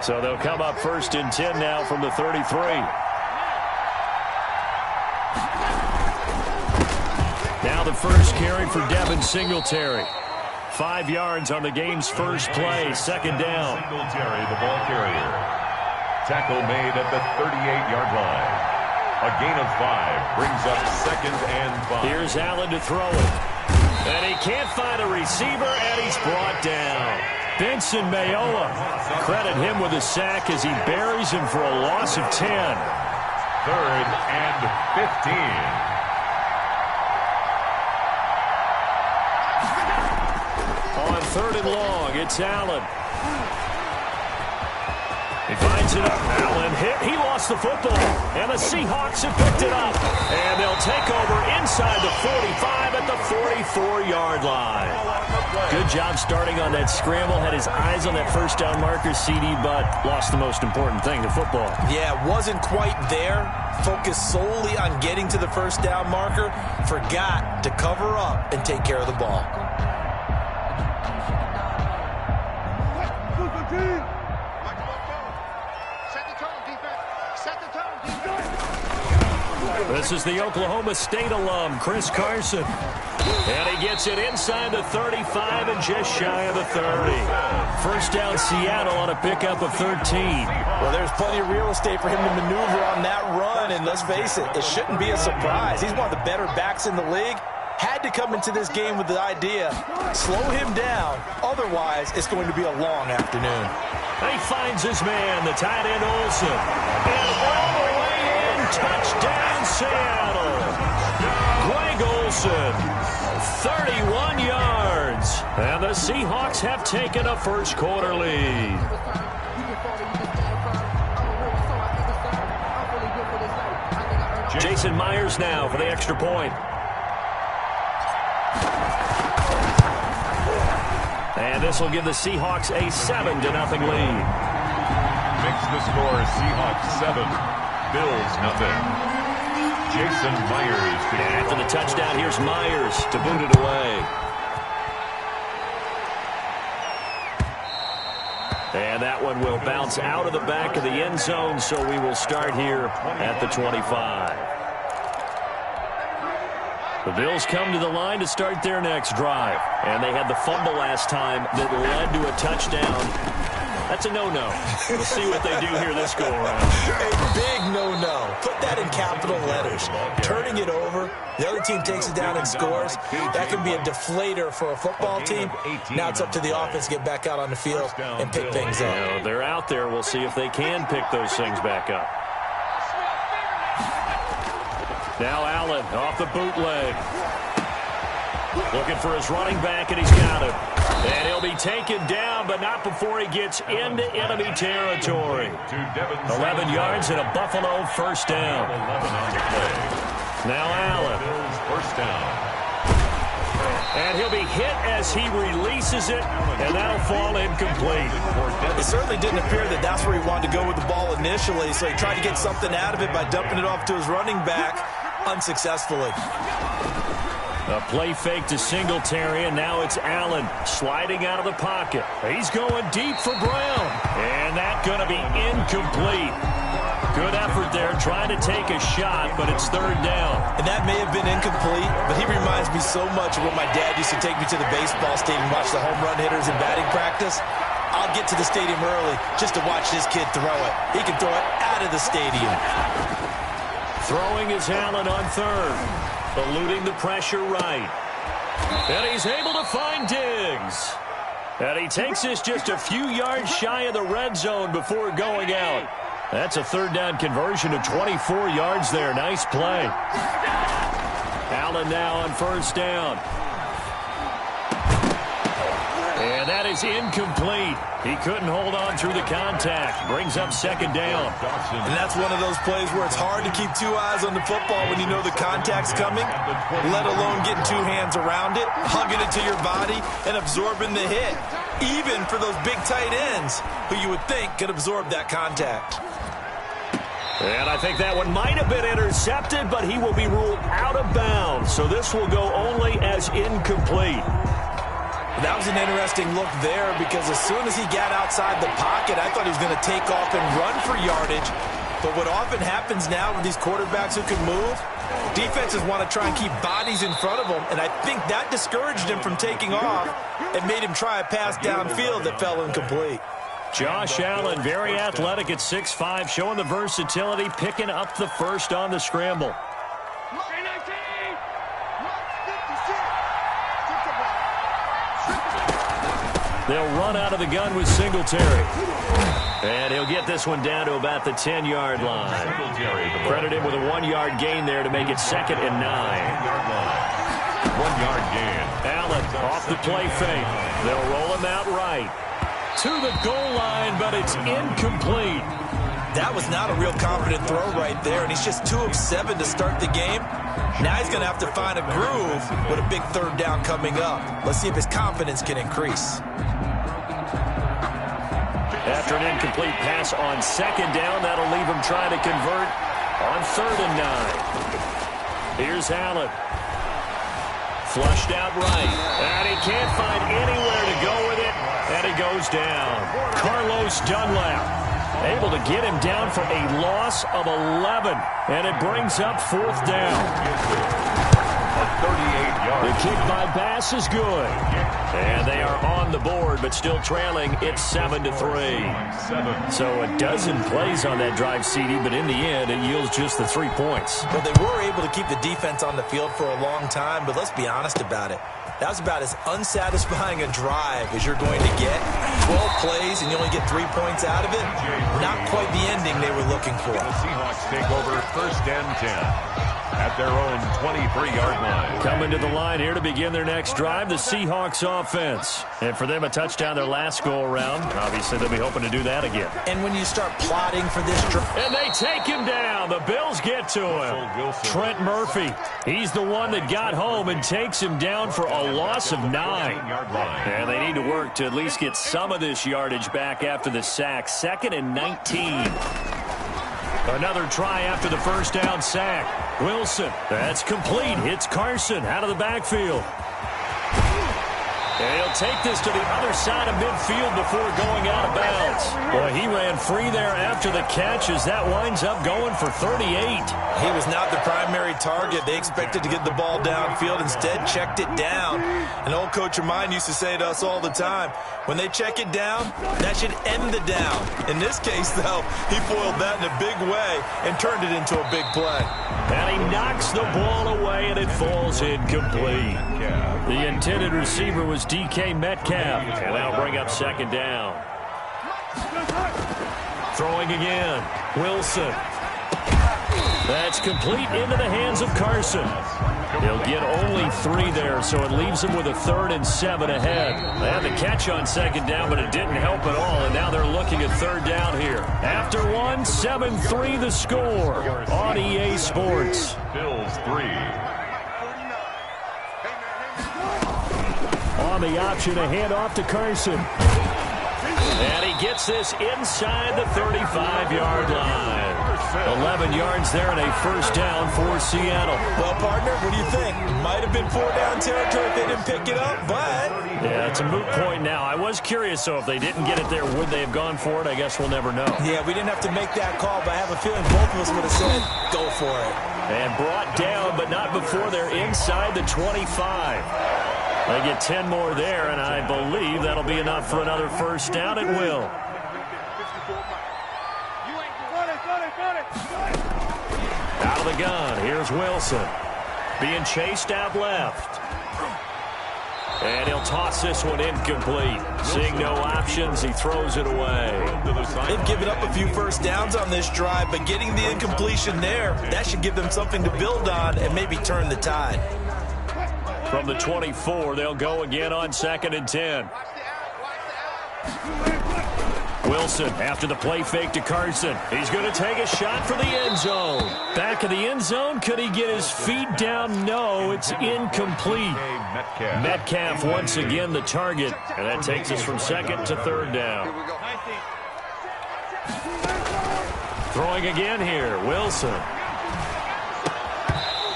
So they'll come up 1st and 10 now from the 33. Now the first carry for Devin Singletary. 5 yards on the game's first play, 2nd down. Singletary, the ball carrier. Tackle made at the 38-yard line. A gain of 5 brings up 2nd and 5. Here's Allen to throw it. And he can't find a receiver, and he's brought down. Benson Mayowa. Credit him with a sack as he buries him for a loss of 10. 3rd and 15. On 3rd and long, it's Allen. He finds it up. Allen hit. He lost the football. And the Seahawks have picked it up. And they'll take over inside the 45 at the 44-yard line. Good job starting on that scramble. Had his eyes on that first down marker, CD, but lost the most important thing, the football. Yeah, wasn't quite there. Focused solely on getting to the first down marker. Forgot to cover up and take care of the ball. This is the Oklahoma State alum, Chris Carson. And he gets it inside the 35 and just shy of the 30. First down Seattle on a pickup of 13. Well, there's plenty of real estate for him to maneuver on that run. And let's face it, it shouldn't be a surprise. He's one of the better backs in the league. Had to come into this game with the idea, slow him down. Otherwise, it's going to be a long afternoon. He finds his man, the tight end Olsen. And all the way in, touchdown Seattle. Greg Olsen, 31 yards. And the Seahawks have taken a first quarter lead. Jason Myers now for the extra point. And this will give the Seahawks a 7-0 lead. Makes the score Seahawks 7, Bills 0. Jason Myers. After the touchdown, here's Myers to boot it away. And that one will bounce out of the back of the end zone, so we will start here at the 25. The Bills come to the line to start their next drive. And they had the fumble last time that led to a touchdown. That's a no-no. We'll see what they do here this go-around. A big no-no. Put that in capital letters. Turning it over, the other team takes it down and scores. That can be a deflator for a football team. Now it's up to the offense to get back out on the field and pick things up. You know, they're out there. We'll see if they can pick those things back up. Now Allen off the bootleg. Looking for his running back, and he's got him. And he'll be taken down, but not before he gets into enemy territory. 11 yards and a Buffalo first down. Now Allen. First down. And he'll be hit as he releases it, and that'll fall incomplete. It certainly didn't appear that that's where he wanted to go with the ball initially, so he tried to get something out of it by dumping it off to his running back unsuccessfully. A play fake to Singletary, and now it's Allen sliding out of the pocket. He's going deep for Brown, and that's going to be incomplete. Good effort there, trying to take a shot, but it's third down. And that may have been incomplete, but he reminds me so much of when my dad used to take me to the baseball stadium and watch the home run hitters in batting practice. I'll get to the stadium early just to watch this kid throw it. He can throw it out of the stadium. Throwing is Allen on third, eluding the pressure right. And he's able to find Diggs. And he takes this just a few yards shy of the red zone before going out. That's a third down conversion of 24 yards there. Nice play. Allen now on first down. And that is incomplete. He couldn't hold on through the contact. Brings up second down. And that's one of those plays where it's hard to keep two eyes on the football when you know the contact's coming, let alone getting two hands around it, hugging it to your body, and absorbing the hit. Even for those big tight ends who you would think could absorb that contact. And I think that one might have been intercepted, but he will be ruled out of bounds. So this will go only as incomplete. That was an interesting look there because as soon as he got outside the pocket, I thought he was going to take off and run for yardage. But what often happens now with these quarterbacks who can move, defenses want to try and keep bodies in front of them, and I think that discouraged him from taking off and made him try a pass downfield that fell incomplete. Josh Allen, very athletic at 6'5", showing the versatility, picking up the first on the scramble. They'll run out of the gun with Singletary. And he'll get this one down to about the 10-yard line. Credit him with a 1-yard gain there to make it 2nd and 9. 1-yard gain. Allen off the play fake. They'll roll him out right. To the goal line, but it's incomplete. That was not a real confident throw right there, and he's just 2 of 7 to start the game. Now he's going to have to find a groove with a big 3rd down coming up. Let's see if his confidence can increase. After an incomplete pass on 2nd down, that'll leave him trying to convert on 3rd and 9. Here's Allen. Flushed out right. And he can't find anywhere to go with it. And he goes down. Carlos Dunlap able to get him down for a loss of 11. And it brings up 4th down. A 38-yard. The kick by Bass is good. And they are on the board, but still trailing. It's 7-3. So a dozen plays on that drive, CD, but in the end, it yields just the 3 points. Well, they were able to keep the defense on the field for a long time, but let's be honest about it. That was about as unsatisfying a drive as you're going to get. 12 plays and you only get 3 points out of it. Not quite the ending they were looking for. The Seahawks take over 1st and 10 at their own 23-yard line. Coming to the line here to begin their next drive, the Seahawks offense. And for them, a touchdown their last go-around. Obviously, they'll be hoping to do that again. And when you start plotting for this drive... And they take him down. The Bills get to him. Trent Murphy. He's the one that got home and takes him down for a loss of 9. And they need to work to at least get some of this yardage back after the sack. 2nd and 19. Another try after the first down sack. Wilson, that's complete. Hits Carson out of the backfield. And he'll take this to the other side of midfield before going out of bounds. Boy, he ran free there after the catch as that winds up going for 38. He was not the primary target. They expected to get the ball downfield. Instead, checked it down. An old coach of mine used to say to us all the time, when they check it down, that should end the down. In this case, though, he foiled that in a big way and turned it into a big play. And he knocks the ball away, and it falls incomplete. The intended receiver was DK Metcalf, and that'll bring up 2nd down. Throwing again. Wilson. That's complete into the hands of Carson. He'll get only 3 there, so it leaves him with a 3rd and 7 ahead. They had the catch on 2nd down, but it didn't help at all, and now they're looking at 3rd down here. After 1, 7-3 the score on EA Sports. Bills 3. On the option, a handoff to Carson. And he gets this inside the 35-yard line. 11 yards there and a 1st down for Seattle. Well, partner, what do you think? Might have been 4-down territory if they didn't pick it up, but... Yeah, it's a moot point now. I was curious, so if they didn't get it there, would they have gone for it? I guess we'll never know. Yeah, we didn't have to make that call, but I have a feeling both of us would have said, go for it. And brought down, but not before they're inside the 25. They get 10 more there, and I believe that'll be enough for another 1st down. It will. Out of the gun, here's Wilson. Being chased out left. And he'll toss this one incomplete. Seeing no options, he throws it away. They've given up a few 1st downs on this drive, but getting the incompletion there, that should give them something to build on and maybe turn the tide. From the 24, they'll go again on 2nd and 10. Wilson after the play fake to Carson. He's going to take a shot for the end zone. Back of the end zone. Could he get his feet down? No, it's incomplete. Metcalf once again the target. And that takes us from 2nd to 3rd down. Throwing again here. Wilson.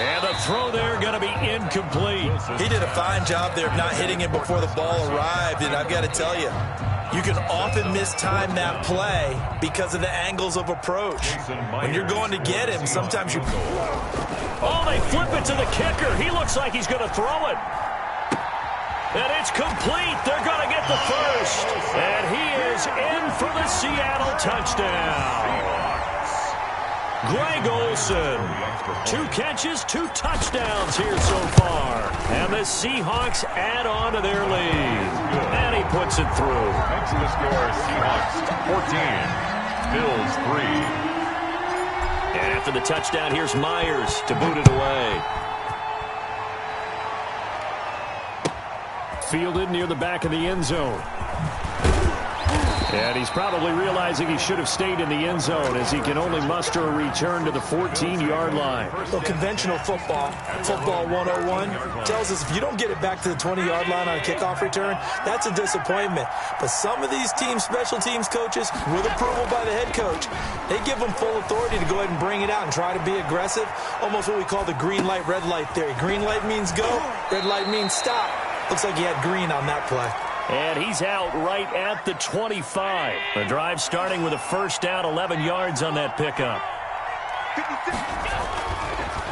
And the throw there going to be incomplete. He did a fine job there of not hitting him before the ball arrived, and I've got to tell you, you can often mistime that play because of the angles of approach. When you're going to get him, sometimes you... Oh, they flip it to the kicker. He looks like he's going to throw it. And it's complete. They're going to get the first. And he is in for the Seattle touchdown. Greg Olsen, 2 catches, 2 touchdowns here so far. And the Seahawks add on to their lead. And he puts it through. Makes the score Seahawks 14, Bills 3. And after the touchdown, here's Myers to boot it away. Fielded near the back of the end zone. And he's probably realizing he should have stayed in the end zone as he can only muster a return to the 14-yard line. Well, conventional football 101, tells us if you don't get it back to the 20-yard line on a kickoff return, that's a disappointment. But some of these special teams coaches, with approval by the head coach, they give them full authority to go ahead and bring it out and try to be aggressive, almost what we call the green light, red light theory. Green light means go, red light means stop. Looks like he had green on that play. And he's out right at the 25. The drive starting with a first down, 11 yards on that pickup.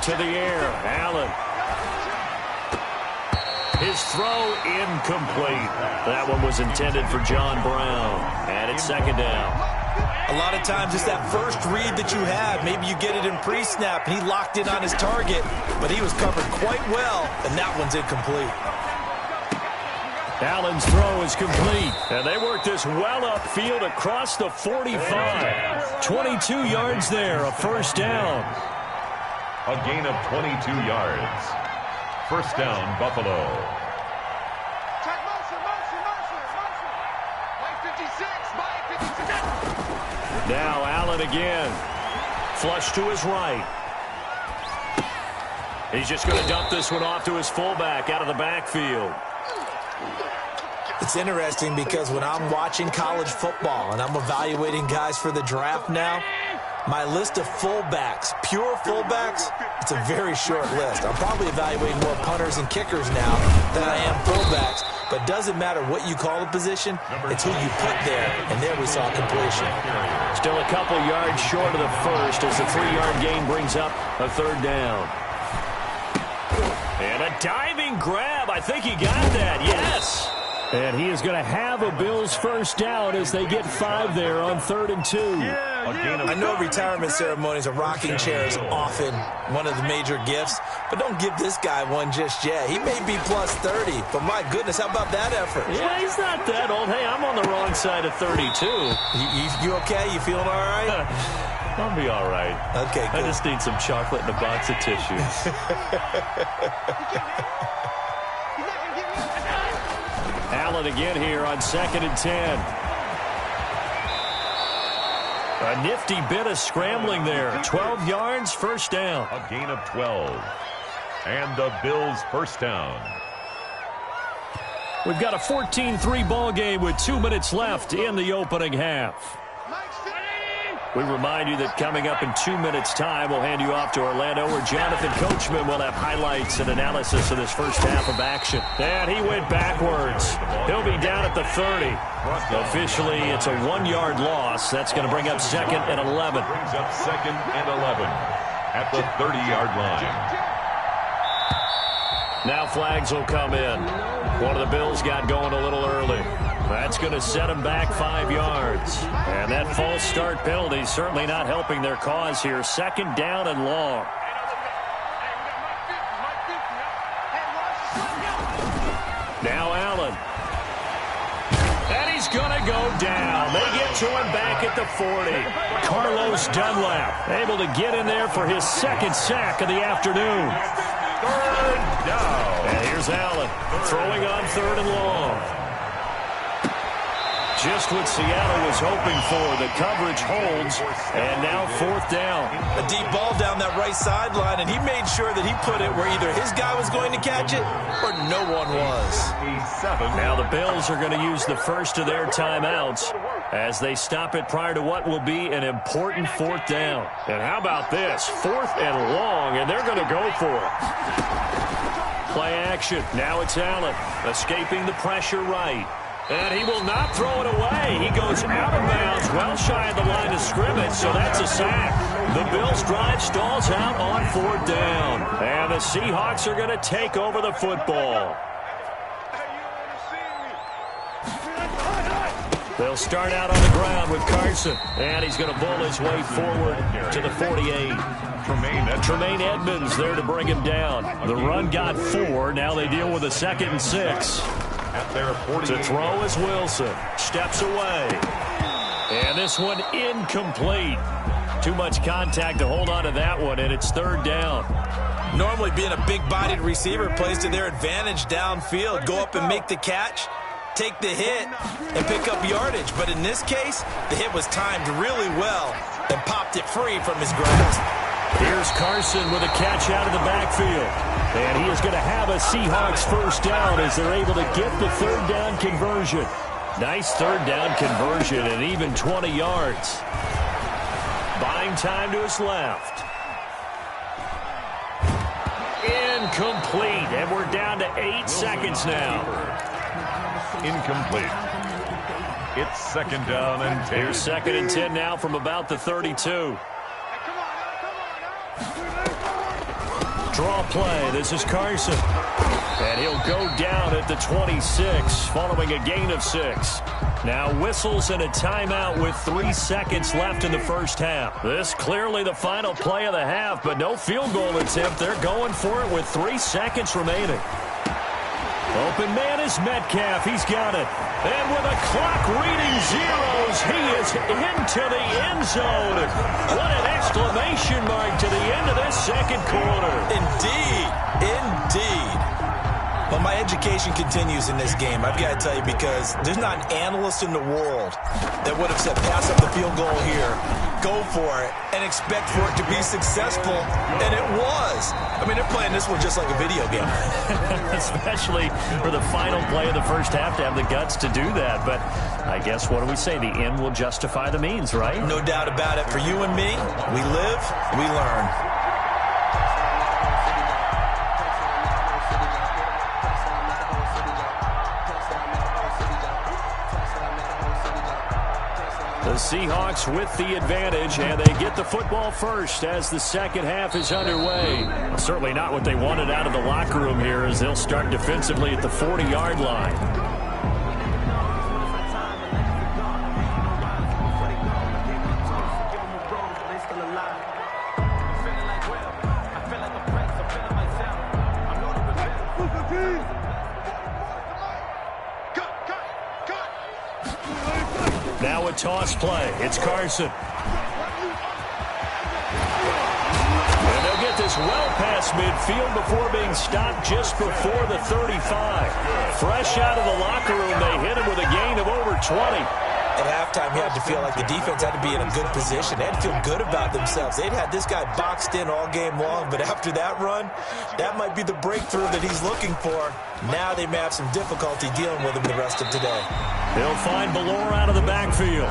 To the air, Allen. His throw incomplete. That one was intended for John Brown. And it's second down. A lot of times it's that first read that you have. Maybe you get it in pre-snap, and he locked in on his target, but he was covered quite well, and that one's incomplete. Allen's throw is complete. And they work this well upfield across the 45. 22 yards there, a first down. A gain of 22 yards. First down, Buffalo. Now Allen again. Flush to his right. He's just going to dump this one off to his fullback out of the backfield. It's interesting because when I'm watching college football and I'm evaluating guys for the draft now, my list of fullbacks, pure fullbacks, it's a very short list. I'm probably evaluating more punters and kickers now than I am fullbacks, but doesn't matter what you call the position, it's who you put there, and there we saw completion. Still a couple yards short of the first as the 3-yard gain brings up a third down. And a diving grab. I think he got that. Yes. And he is going to have a Bills first down as they get 5 there on 3rd and 2. I know retirement ceremonies, a rocking chair is often one of the major gifts, but don't give this guy one just yet. He may be plus 30, but my goodness, how about that effort? Yeah, he's not that old. Hey, I'm on the wrong side of 32. You okay? You feeling all right? I'll be all right. Okay, good. I just need some chocolate and a box of tissues. Allen again here on 2nd and 10. A nifty bit of scrambling there. 12 yards, first down. A gain of 12. And the Bills first down. We've got a 14-3 ball game with 2 minutes left in the opening half. We remind you that coming up in 2 minutes' time, we'll hand you off to Orlando, where Jonathan Coachman will have highlights and analysis of this first half of action. And he went backwards. He'll be down at the 30. Officially, it's a 1-yard loss. That's going to bring up 2nd and 11. Brings up 2nd and 11 at the 30-yard line. Now flags will come in. One of the Bills got going a little early. That's going to set them back 5 yards. And that false start penalty is certainly not helping their cause here. 2nd down and long. Now Allen. And he's going to go down. They get to him back at the 40. Carlos Dunlap able to get in there for his 2nd sack of the afternoon. 3rd down. And here's Allen throwing on 3rd and long. Just what Seattle was hoping for. The coverage holds, and now 4th down. A deep ball down that right sideline, and he made sure that he put it where either his guy was going to catch it or no one was. Now the Bills are going to use the first of their timeouts as they stop it prior to what will be an important 4th down. And how about this? 4th and long, and they're going to go for it. Play action. Now it's Allen escaping the pressure right. And he will not throw it away. He goes out of bounds, well shy of the line of scrimmage, so that's a sack. The Bills' drive stalls out on 4th down. And the Seahawks are going to take over the football. They'll start out on the ground with Carson. And he's going to bull his way forward to the 48. Tremaine Edmonds there to bring him down. The run got 4. Now they deal with a 2nd and 6. To throw is Wilson. Steps away. And this one incomplete. Too much contact to hold on to that one, and it's 3rd down. Normally being a big-bodied receiver plays to their advantage downfield. Go up and make the catch, take the hit, and pick up yardage. But in this case, the hit was timed really well and popped it free from his grasp. Here's Carson with a catch out of the backfield. And he is going to have a Seahawks 1st down as they're able to get the 3rd down conversion. Nice 3rd down conversion and even 20 yards. Buying time to his left. Incomplete. And we're down to 8 seconds now. Incomplete. It's 2nd down and 10. Here's 2nd and 10 now from about the 32. Draw play. This is Carson. And he'll go down at the 26 following a gain of 6. Now whistles and a timeout with 3 seconds left in the 1st half. This clearly the final play of the half, but no field goal attempt. They're going for it with 3 seconds remaining. Open man is Metcalf. He's got it. And with a clock reading zeros, he is into the end zone. What an exclamation mark to the end of this 2nd quarter. Indeed. Indeed. Well, my education continues in this game, I've got to tell you, because there's not an analyst in the world that would have said pass up the field goal here, go for it, and expect for it to be successful, and it was. I mean, they're playing this one just like a video game. Especially for the final play of the 1st half to have the guts to do that. But I guess, what do we say? The end will justify the means, right? No doubt about it. For you and me, we live, we learn. The Seahawks with the advantage, and they get the football first as the 2nd half is underway. Certainly not what they wanted out of the locker room here, as they'll start defensively at the 40-yard line. Now a toss play. It's Carson. And they'll get this well past midfield before being stopped just before the 35. Fresh out of the locker room, they hit him with a gain of over 20. At halftime, you had to feel like the defense had to be in a good position. They had to feel good about themselves. They'd had this guy boxed in all game long, but after that run, that might be the breakthrough that he's looking for. Now they may have some difficulty dealing with him the rest of today. They'll find Ballore out of the backfield.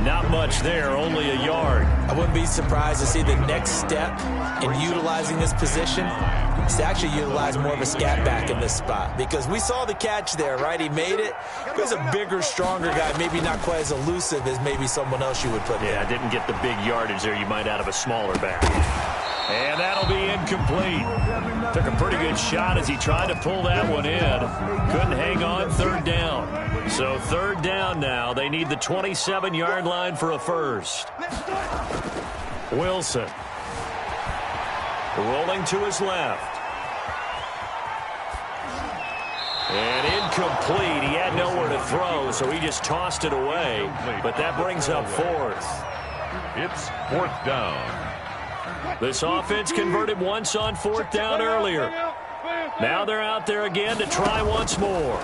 Not much there, only a yard. I wouldn't be surprised to see the next step in utilizing this position is to actually utilize more of a scat back in this spot, because we saw the catch there, right? He made it. He was a bigger, stronger guy, maybe not quite as elusive as maybe someone else you would put there. Yeah, didn't get the big yardage there you might out of a smaller back. And that'll be incomplete. Took a pretty good shot as he tried to pull that one in. Couldn't hang on. 3rd down. So 3rd down now. They need the 27-yard line for a first. Wilson. Rolling to his left. And incomplete. He had nowhere to throw, so he just tossed it away. But that brings up 4th. It's 4th down. This offense converted once on 4th down earlier. Now they're out there again to try once more.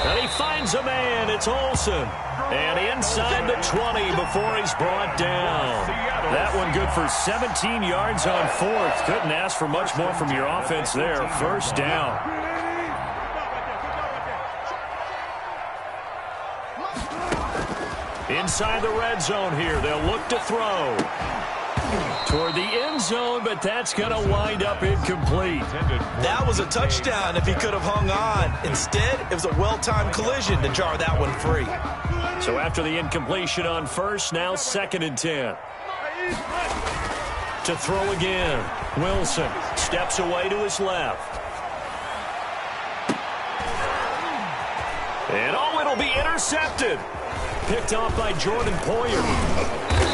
And he finds a man. It's Olsen. And inside the 20 before he's brought down. That one good for 17 yards on fourth. Couldn't ask for much more from your offense there. First down. Inside the red zone here. They'll look to throw. Toward the end zone, but that's going to wind up incomplete. That was a touchdown if he could have hung on. Instead, it was a well-timed collision to jar that one free. So after the incompletion on first, now 2nd and 10. To throw again. Wilson steps away to his left. And it'll be intercepted. Picked off by Jordan Poyer.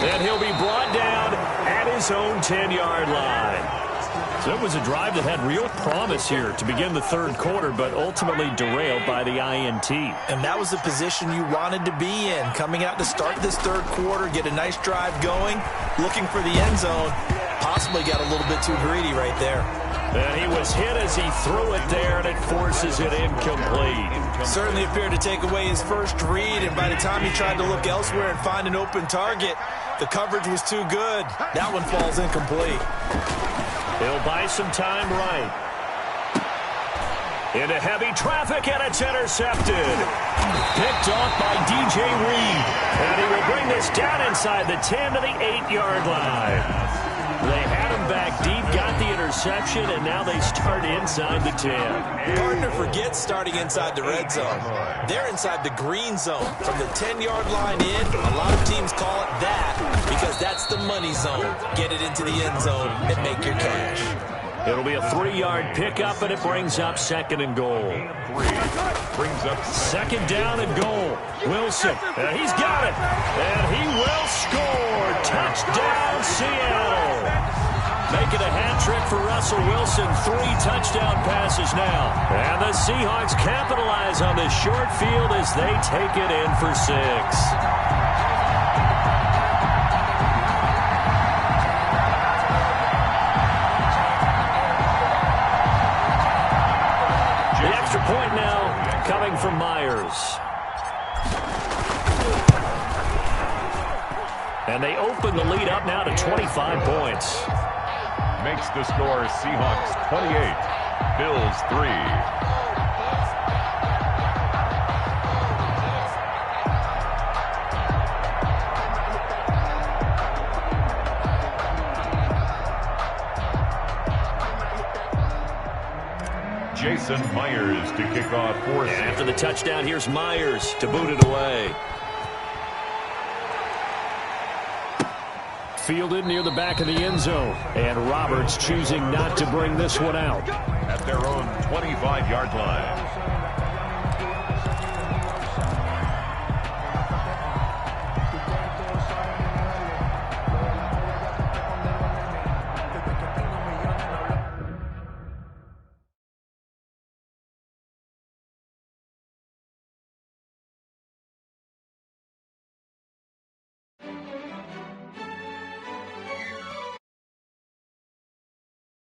And he'll be brought down at his own 10-yard line. So it was a drive that had real promise here to begin the third quarter, but ultimately derailed by the INT. And that was the position you wanted to be in. Coming out to start this third quarter, get a nice drive going, looking for the end zone. Possibly got a little bit too greedy right there. And he was hit as he threw it there, and it forces it incomplete. Certainly appeared to take away his first read, and by the time he tried to look elsewhere and find an open target, the coverage was too good. That one falls incomplete. He'll buy some time right. Into heavy traffic, and it's intercepted. Picked off by DJ Reed. And he will bring this down inside the 10 to the 8-yard line. They had him back deep, got the interception, and now they start inside the 10. Partner forgets starting inside the red zone. They're inside the green zone. From the 10-yard line in, a lot of teams call it that because that's the money zone. Get it into the end zone and make your cash. It'll be a 3-yard pickup, and it brings up 2nd and goal. Brings up 2nd down and goal. Wilson, and he's got it. And he will score. Touchdown, Seattle. Making a hat trick for Russell Wilson. 3 touchdown passes now. And the Seahawks capitalize on this short field as they take it in for 6. Point now coming from Myers. And they open the lead up now to 25 points. Makes the score Seahawks 28, Bills 3. Jason Myers to kick off for and after the touchdown, here's Myers to boot it away. Fielded near the back of the end zone. And Roberts choosing not to bring this one out. At their own 25-yard line.